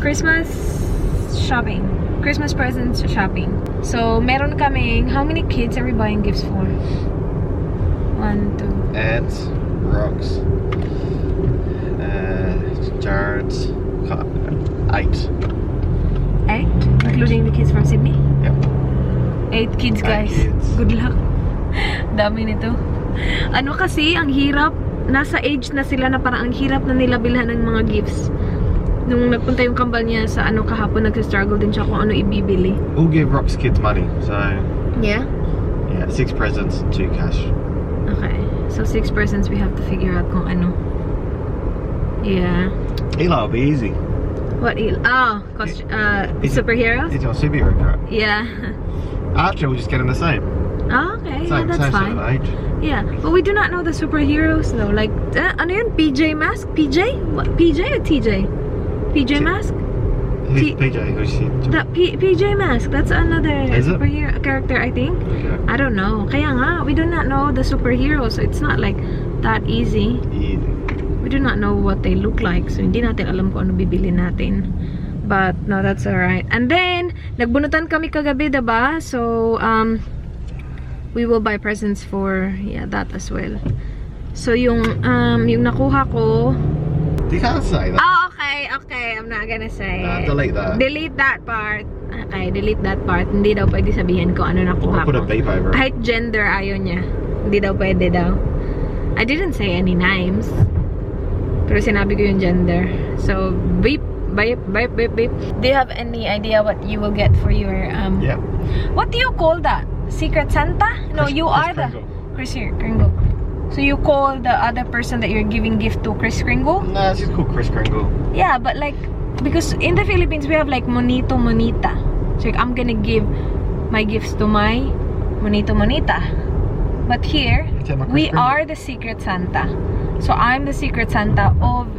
Christmas shopping. Christmas presents shopping. So, meron kaming, how many kids are we buying gifts for? 1, 2. Ants, rocks, Jared's, 8. 8? Including the kids from Sydney? Yep. 8 kids, guys. 8 kids. Good luck. Dami nito. Ano kasi, ang hirap. Nasa age na sila na parang ang hirap na nila bilhan ng mga gifts. Nung nagpunta yung kambal niya sa ano kahapon, nag-struggle din siya kung ano ibibili. We'll give Rock's kids money, so... Yeah? Yeah, 6 presents, 2 cash. Okay. So 6 presents, we have to figure out kung ano. Yeah. Eli will be easy. What Eli? Oh, superheroes? He's your superhero character. Yeah. Archer will just get him the same. Oh, okay. Same, yeah, that's same fine. sort of age. Yeah, but we do not know the superheroes though. Like, ano yun? PJ Mask? PJ? What? PJ or TJ? PJ Mask? Who's PJ? Who's she? That PJ Mask. That's another superhero character, I think. Okay. I don't know. Kaya nga, we do not know the superheroes, so it's not like that easy. Easy. We do not know what they look like, so hindi natin alam kung ano bibili natin. But no, that's alright. And then, nagbunutan kami kagabi, diba? So, we will buy presents for that as well. So yung nakuha ko. You can't say that. Oh, okay. I'm not gonna say it. Delete that. Delete that part. Okay, delete that part. Hindi daw pwede sabihin ko ano nakuha ko. Put a beep over it. Kahit gender ayaw niya. Hindi daw pwede daw. I didn't say any names. Pero sinabi ko yung gender. So, beep. Beep. Do you have any idea what you will get for your Yeah. What do you call that? Secret Santa? No, you are the Chris Kringle. So you call the other person that you're giving gift to Chris Kringle? No, it's just called Chris Kringle. Yeah, but like, because in the Philippines we have like monito monita. So like, I'm gonna give my gifts to my monito monita. But here, we are the Secret Santa. So I'm the Secret Santa of...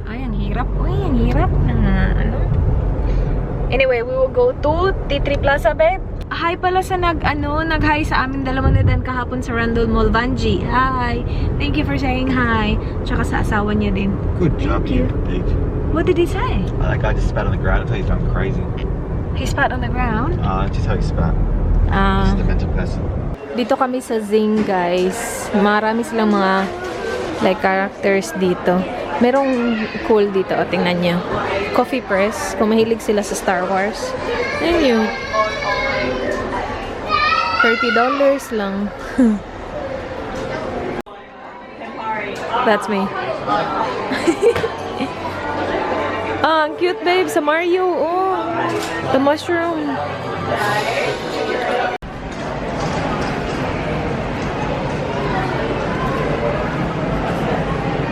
Ay, ang hirap. Anyway, we will go to T3 Plaza, babe. Hi pala sa nag-hi sa aming dalawa na din kahapon sa Randall Mall, Vanji. Hi. Thank you for saying hi. Tsaka sa asawa niya din. Good job, you pig. What did he say? That guy just spat on the ground. I thought he's gone crazy. He spat on the ground? Just how he spat. Just a mental person. Dito kami sa Zing, guys. Marami silang mga like characters dito. Merong cool dito. O, tingnan nyo. Coffee press. Kung mahilig sila sa Star Wars. Ayun yun. $30 lang. That's me. Ang cute, babe. Sa Mario. Oh, the mushroom.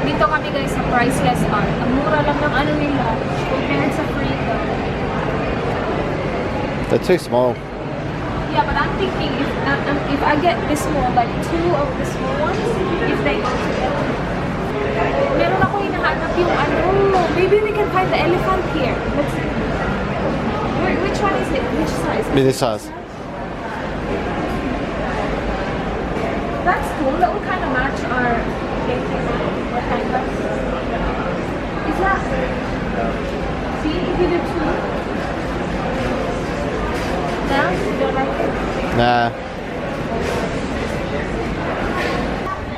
Dito kami, guys, sa priceless art. Ang mura lang ng ano nila compared sa free. They're too small. Yeah, but I'm thinking if I get this small, like 2 of the small ones, if they go together. Meron ako hinahanap yung ano. Maybe we can find the elephant here. Let's see. Which one is it? Which size? This size. That's cool. That will kind of match our what kind of? Is that? See, if you do 2. Now, you don't like it? Nah.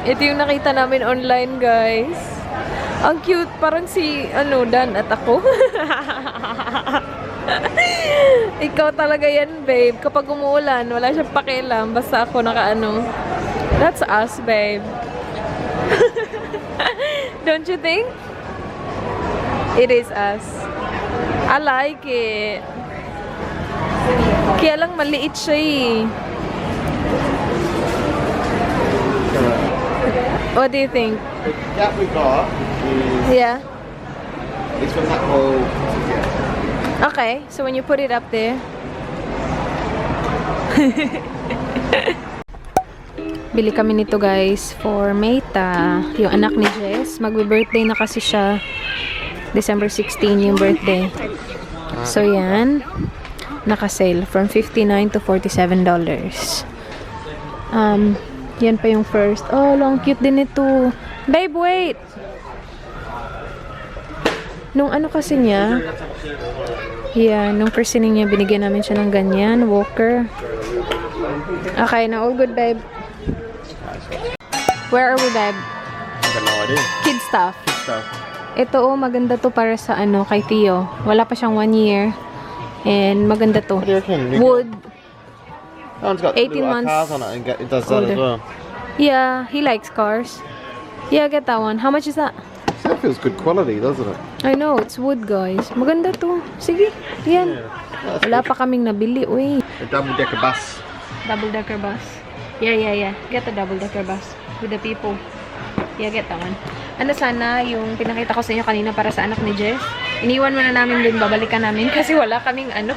Ito yung nakita namin online, guys. Ang cute. Parang si, Dan at ako. Ikaw talaga yan, babe. Kapag umuulan, wala siyang pakialam. Basta ako naka-ano. That's us, babe. Don't you think? It is us. I like it. Kaya lang maliit siya eh. What do you think? The gap we got is... It's from that whole... Okay, so when you put it up there... Bili kami nito, guys, for Mayta, yung anak ni Jess. Magbe-birthday na kasi siya. December 16 yung birthday. So yan. Naka-sale from $59 to $47. Yan pa yung first. Oh, long cute din ito. Babe, wait! Nung ano kasi niya, yeah, nung christening niya, binigyan namin siya ng ganyan, walker. Okay, na all good, babe. Where are we, babe? I got no idea. Kid stuff. Good stuff. Ito, maganda to para sa ano, kay Theo. Wala pa siyang 1 year. And maganda to. What do you reckon? Wood. That one's got 18 little months cars on it and it does that older. as well. Yeah, he likes cars. Yeah, get that one. How much is that? That feels good quality, doesn't it? I know, it's wood, guys. Maganda to. Sige, yan. That's Wala good. pa kaming nabili, uy. A double-decker bus. Double-decker bus. Yeah. Get the double-decker bus with the people. Yeah, get that one. Ano sana yung pinakita ko sa inyo kanina para sa anak ni Jess? Iniwan mo na namin dun, babalikan namin kasi wala kaming ano,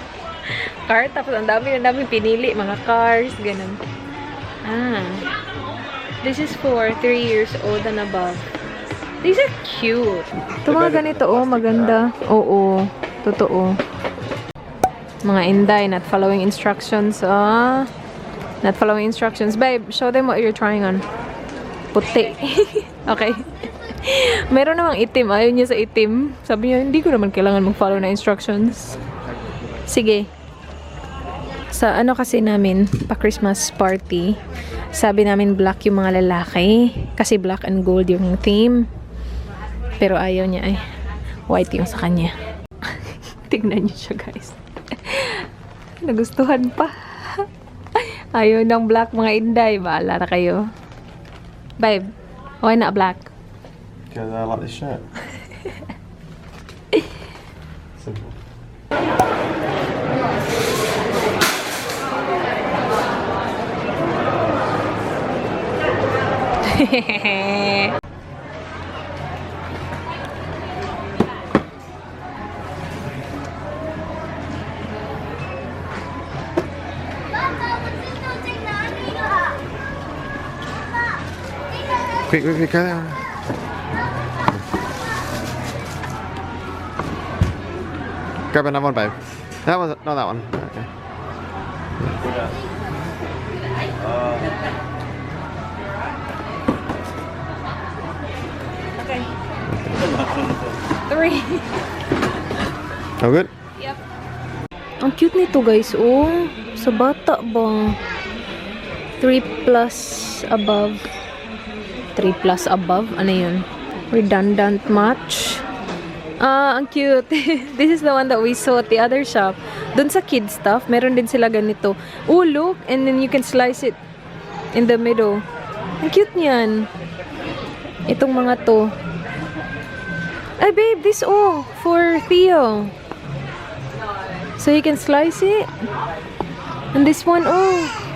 car. Tapos ang dami pinili, mga cars, ganun. This is for 3 years old and above. These are cute. Ito mga ganito, oh, maganda. Oo, totoo. Mga Inday, not following instructions. Not following instructions. Babe, show them what you're trying on. Puti. Okay. Meron namang itim. Ayaw niya sa itim. Sabi niya, hindi ko naman kailangan mag-follow na instructions. Sige. Sa ano kasi namin, pa-Christmas party, sabi namin black yung mga lalaki. Kasi black and gold yung theme. Pero ayaw niya ay white yung sa kanya. Tignan niyo siya, guys. Nagustuhan pa. Ayaw ng black, mga Inday. Bahala na kayo. Babe, why not black? Because I like this shirt. Simple. Quick, go there. Grab another one, babe. That was not that one. Okay. Okay. 3. All good? Yep. Ang cute nito, guys. Oh, sa bata ba? 3 plus above. 3 plus above? Ano yun? Redundant match. Ang cute. This is the one that we saw at the other shop. Doon sa kid stuff, meron din sila ganito. Oh, look! And then you can slice it in the middle. Ang cute niyan. Itong mga to. Ay, babe, this for Theo. So you can slice it. And this one,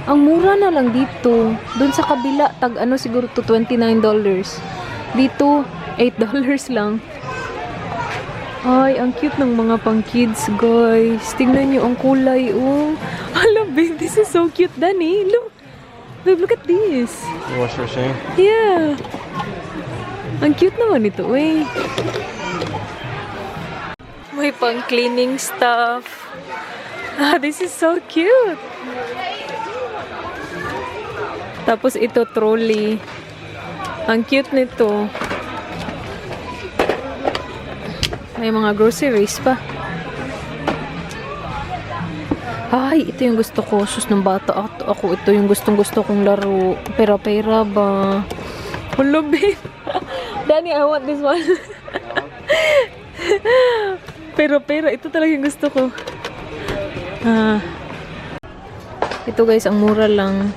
ang mura na lang dito. Doon sa kabila, siguro to $29. Dito, $8 lang. Ay, ang cute ng mga pang-kids, guys. Tingnan nyo ang kulay, oh. Hala, babe, this is so cute, Danny. Look. Babe, look at this. You wash your machine? Yeah. Ang cute naman ito, eh. May pang-cleaning stuff. This is so cute. Tapos ito, trolley. Ang cute nito. May mga groceries pa. Ay, ito yung gusto ko. Sus ng bata. Ako ito yung gustong-gusto kong laro. Pera-pera ba? Hello, babe. Danny, I want this one. Pera-pera. Ito talaga yung gusto ko. Ito, guys, ang mura lang.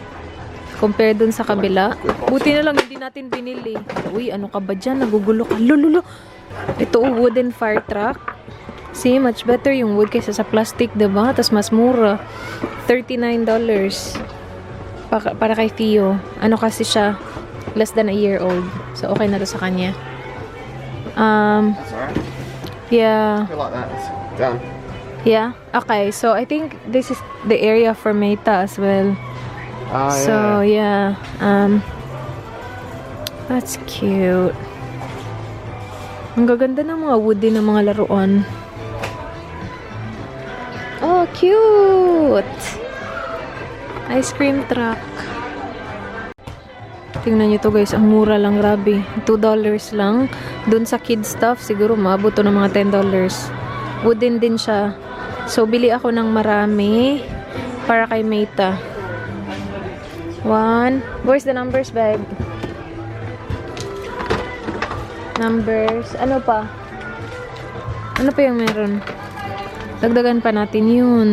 Compare dun sa kabila. Buti na lang hindi natin binili. Uy, ano ka ba dyan? Nagugulo ka. Lululo. Ito, wooden fire truck. See, much better yung wood kaysa sa plastic, diba? Tapos mas mura. $39. Para kay Theo. Ano kasi siya? Less than a year old. So, okay na to sa kanya. That's alright. Yeah. I feel like that's done. Yeah? Okay, so I think this is the area for Meta as well. So, yeah. That's cute. Ang gaganda ng mga woody ng mga laruan. Oh, cute! Ice cream truck. Tingnan nyo to guys, ang mura lang, grabe. $2 lang. Doon sa kid stuff, siguro maabot to ng mga $10. Wooden din siya. So, bili ako ng marami para kay Meta. 1. Where's the numbers, babe? Numbers. Ano pa? Ano pa yung meron? Dagdagan pa natin yun.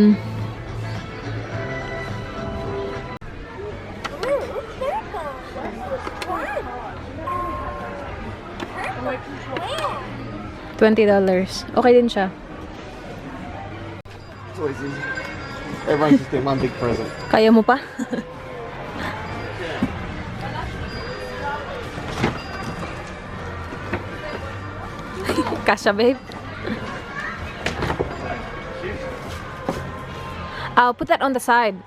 $20. Okay din siya. So easy. Everyone's just doing one big present. Kaya mo pa? Kasha, babe. I'll put that on the side.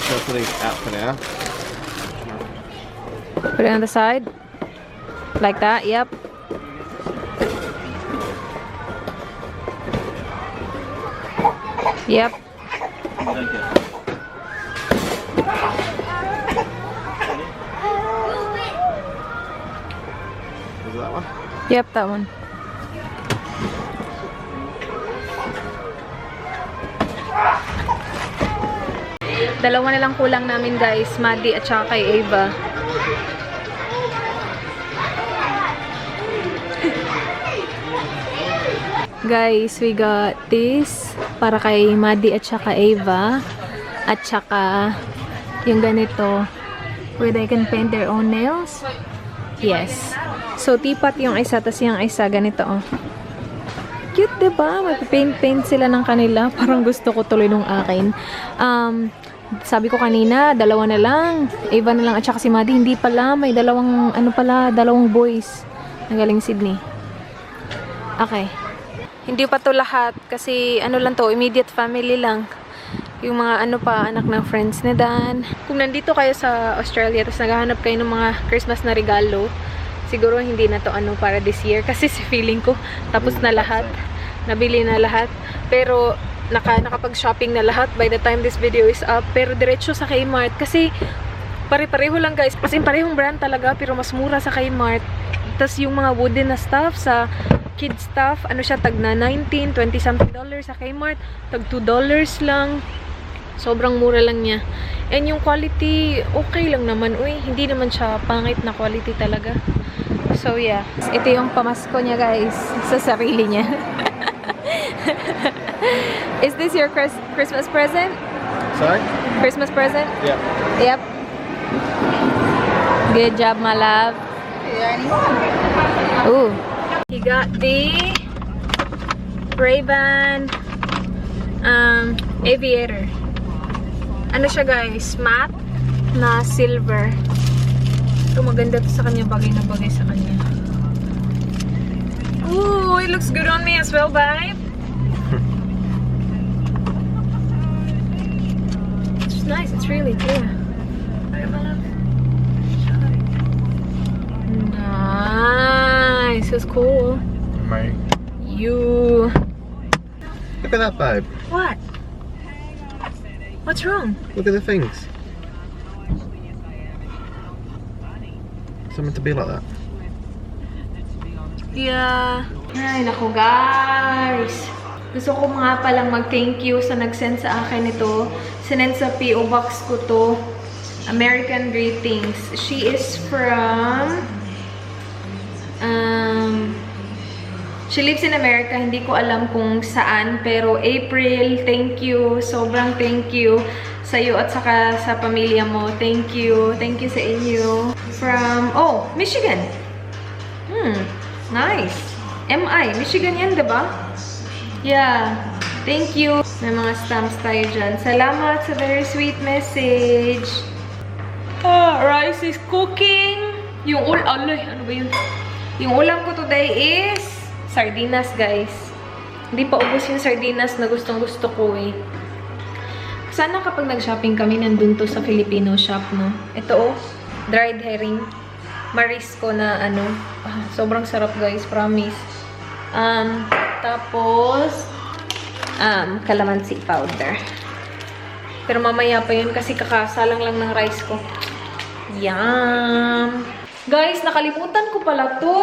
So put these out for now. Put it on the side. Like that, yep. Yep. Is it that one? Yep, that one. Dalawa na lang kulang namin guys, Maddie at saka kay Ava. Guys, we got this para kay Maddie at saka Ava. At saka yung ganito where they can paint their own nails. Yes. So, tipat yung isa, tas yung isa ganito oh. Cute, diba? Mag-paint sila ng kanila. Parang gusto ko tuloy nung akin. Sabi ko kanina, dalawa na lang. Ava na lang at saka si Maddie. Hindi pala. May dalawang, dalawang boys. Nagaling Sydney. Okay. Hindi pa to lahat. Kasi, lang to, immediate family lang. Yung mga anak ng friends ni Dan. Kung nandito kayo sa Australia, tapos naghahanap kayo ng mga Christmas na regalo, siguro hindi na to para this year. Kasi si feeling ko, tapos na lahat. Nabili na lahat. Pero, nakapag-shopping na lahat by the time this video is up. Pero diretso sa Kmart. Kasi pare-pareho lang guys. As in parehong brand talaga pero mas mura sa Kmart. Tapos yung mga wooden na stuff sa kid stuff, siya tag na 19, 20 something dollars sa Kmart. Tag $2 lang. Sobrang mura lang niya. And yung quality, okay lang naman. Uy, hindi naman siya pangit na quality talaga. So yeah. Ito yung pamasko niya guys. Sa sarili niya. Is this your Christmas present? Sorry? Christmas present? Yep. Yep. Good job, my love. Ooh. He got the Ray-Ban Aviator. Ano siya guys? Matte na silver. So maganda to sa kanya. Bagay na bagay sa kanya. Ooh, it looks good on me as well, babe. It's nice. It's really clear. Nice. It's cool. Mate. You. Look at that, babe. What? What's wrong? Look at the things. Something to be like that. Yeah. Ay, naku guys. Gusto ko nga palang mag-thank you sa nag-send sa akin ito. Sinend sa PO Box ko to. American Greetings. She is from... she lives in America. Hindi ko alam kung saan. Pero April, thank you. Sobrang thank you sa iyo at saka sa pamilya mo. Thank you. Thank you sa inyo. From... oh, Michigan. Nice. MI. Michigan yan, diba? Yeah. Thank you. May mga stamps tayo dyan. Salamat sa very sweet message. Rice is cooking. Yung ano ba yun? Yung ulam ko today is sardinas, guys. Hindi pa ubos yung sardinas na gustong-gusto ko eh. Sana kapag nag-shopping kami, nandun to sa Filipino shop, no? Ito, oh. Dried herring. Marisco na sobrang sarap guys, promise. Tapos calamansi powder. Pero mamaya pa yun kasi kakasalang lang ng rice ko. Yum! Guys, nakalimutan ko pala to.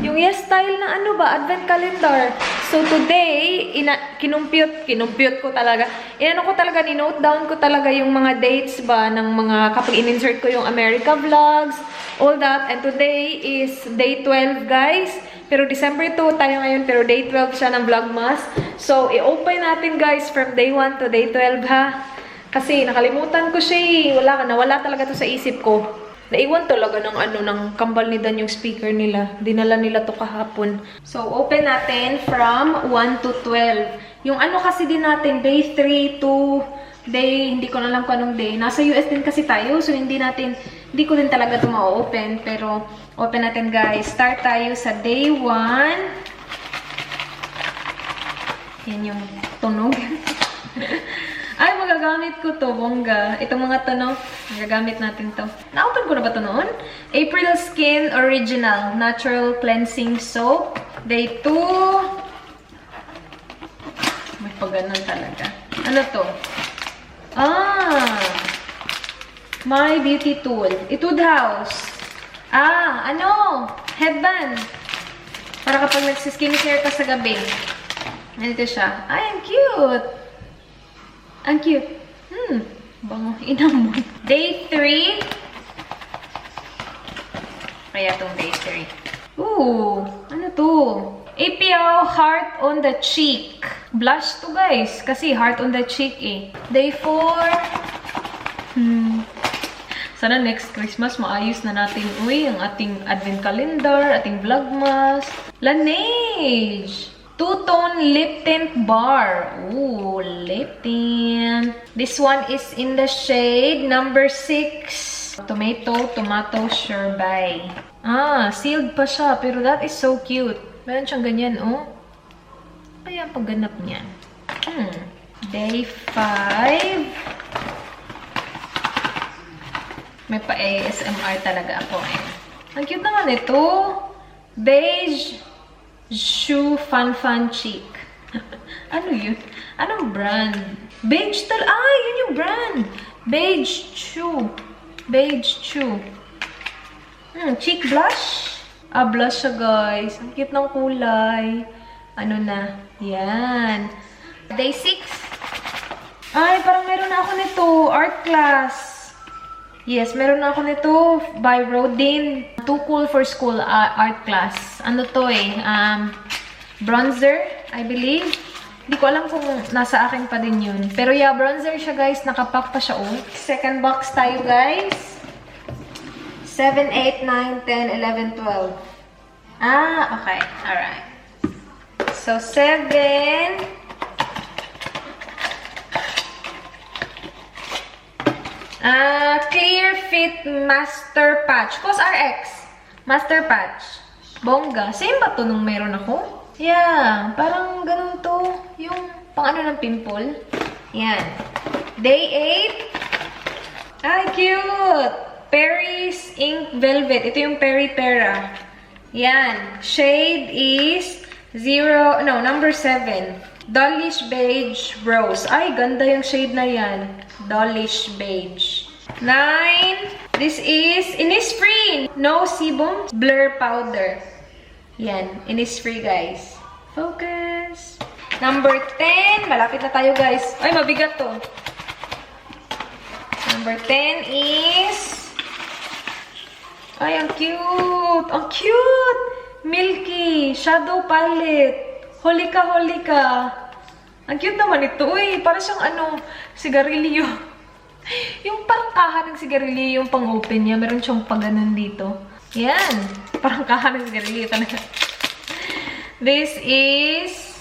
Yung Yestyle na ano ba, advent calendar. So today, kinumpute ko talaga. Inano ko talaga, ni-note down ko talaga yung mga dates ba ng mga kapag in-insert ko yung America vlogs, all that. And today is day 12, guys. Pero December 2 tayo ngayon, pero day 12 siya ng vlogmas. So, i-open natin, guys, from day 1 to day 12, ha? Kasi nakalimutan ko siya, nawala talaga to sa isip ko. Naiwan talaga ng ng kambal ni Dan yung speaker nila. Dinala nila to kahapon. So, open natin from 1 to 12. Yung kasi din natin, day 3 to day, hindi ko na alam kung anong day. Nasa US din kasi tayo, so hindi ko din talaga ito ma-open. Pero, open natin, guys. Start tayo sa day 1. Yan yung tunog. Ay, magagamit ko to, bongga. Itong mga to, no? Magagamit natin to. Na-open ko na ba to noon? April Skin Original Natural Cleansing Soap. Day 2. May pag-ganon talaga. Ano to? My Beauty Tool. Etude House. Headband. Para kapag nagsiskincare ka sa gabi. Ganito siya. Ay, ang cute! Ang cute. Bango. Inamon. Day 3. Kaya itong day 3. Ooh. Ano to? APO Heart on the Cheek. Blush to, guys. Kasi heart on the cheek, eh. Day 4. Sana next Christmas maayos na natin, ang ating advent calendar, ating vlogmas. Laneige. Two-tone lip tint bar. Ooh, lip tint. This one is in the shade number 6. Tomato sherbet. Sealed pa siya. Pero that is so cute. Meron siyang ganyan, oh. Kaya ang pagganap niya. Day 5. May pa-ASMR talaga ako, eh. Ang cute naman ito. Beige Shoe Fun Cheek. Ano yun? Anong brand? Beige yun yung brand. Beige Shoe. Cheek blush. Blush siya, guys. Ang cute ng kulay. Ano na? Yan. Day 6. Ay, parang meron na ako nito. Art class. Yes, meron na ako nito by Rodin. Too Cool for School art class. Ano to, eh? Bronzer, I believe. Hindi ko alam kung nasa akin pa din yun. Pero yeah, bronzer siya, guys. Nakapack pa siya, oh. Second box tayo, guys. 7, 8, 9, 10, 11, 12. Okay. Alright. So, 7. Clear Fit Master Patch. Cos RX. Master Patch. Bongga. Same ba to nung meron ako? Yeah. Parang ganun to. Yung pang ano ng pimple. Yan. Day 8. Ay, cute. Paris Ink Velvet. Ito yung Peri Terra. Yan. Shade is number 7. Dullish Beige Rose. Ay, ganda yung shade na yan. Dullish Beige. 9. This is Innisfree. No Sebum Blur Powder. Yan. Innisfree, guys. Focus. Number 10. Malapit na tayo, guys. Ay, mabigat to. Number 10 is... Ay, ang cute. Ang cute. Milky. Shadow Palette. Holika. Ang cute naman ito. Uy, para siyang sigarilyo. Yung parang kaha ng sigarilyo yung pang-open niya. Meron siyang pag-ganon dito. Yan. Parang kaha ng sigarilyo talaga. This is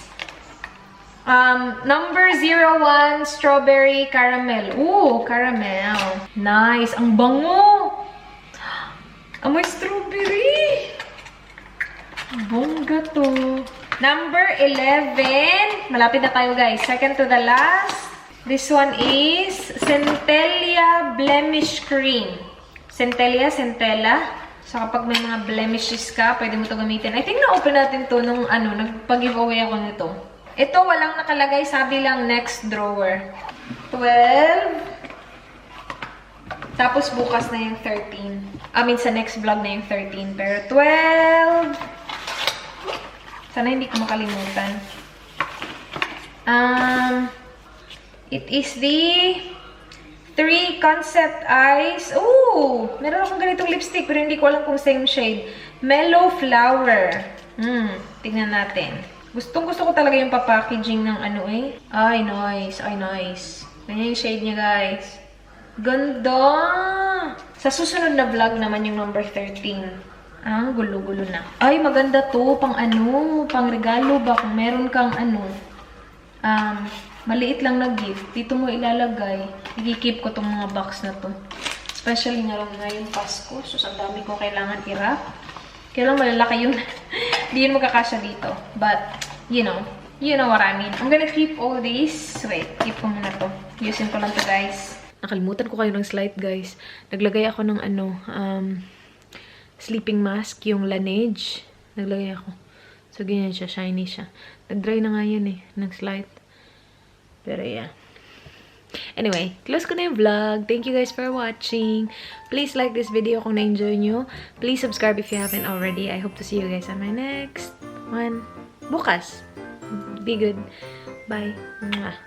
number 01 Strawberry Caramel. Ooh, caramel. Nice. Ang bango. Amoy strawberry. Bongga to. Number 11. Malapit na tayo, guys. Second to the last. This one is Centella Blemish Cream. Centella. So, kapag may mga blemishes ka, pwede mo ito gamitin. I think na-open natin to nung nagpag-giveaway ako nito. Ito, walang nakalagay. Sabi lang, next drawer. 12. Tapos bukas na yung 13. I mean, sa next vlog na yung 13. Pero 12. Sana hindi ko makalimutan. It is the 3 Concept Eyes. Ooh! Meron akong ganitong lipstick pero hindi ko alam kung same shade. Mellow Flower. Tignan natin. Gustong-gusto ko talaga yung papackaging ng ano eh. Ay, nice. Ay, nice. Ganyan yung shade niya, guys. Ganda! Sa susunod na vlog naman yung number 13. Gulo-gulo na. Ay, maganda to. Pang ano, pang regalo ba? Kung meron kang ano, maliit lang na gift. Dito mo ilalagay. I-keep ko tong mga box na to. Especially ngayong Pasko. So, ang dami ko kailangan i-wrap. Kaya lang malalaki yun. Hindi yun magkakasya dito. But, you know what I mean. I'm gonna keep all these. Wait, keep ko muna to. Usin ko lang to, guys. Nakalimutan ko kayo ng slide, guys. Naglagay ako ng ano, sleeping mask, yung Laneige. Naglagay ako. So, ganyan siya. Shiny siya. Nag-dry na nga yan eh, ng slide. Pero, yeah. Anyway, close ko na yung vlog. Thank you guys for watching. Please like this video kung na-enjoy nyo. Please subscribe if you haven't already. I hope to see you guys on my next one. Bukas. Be good. Bye. Mwah.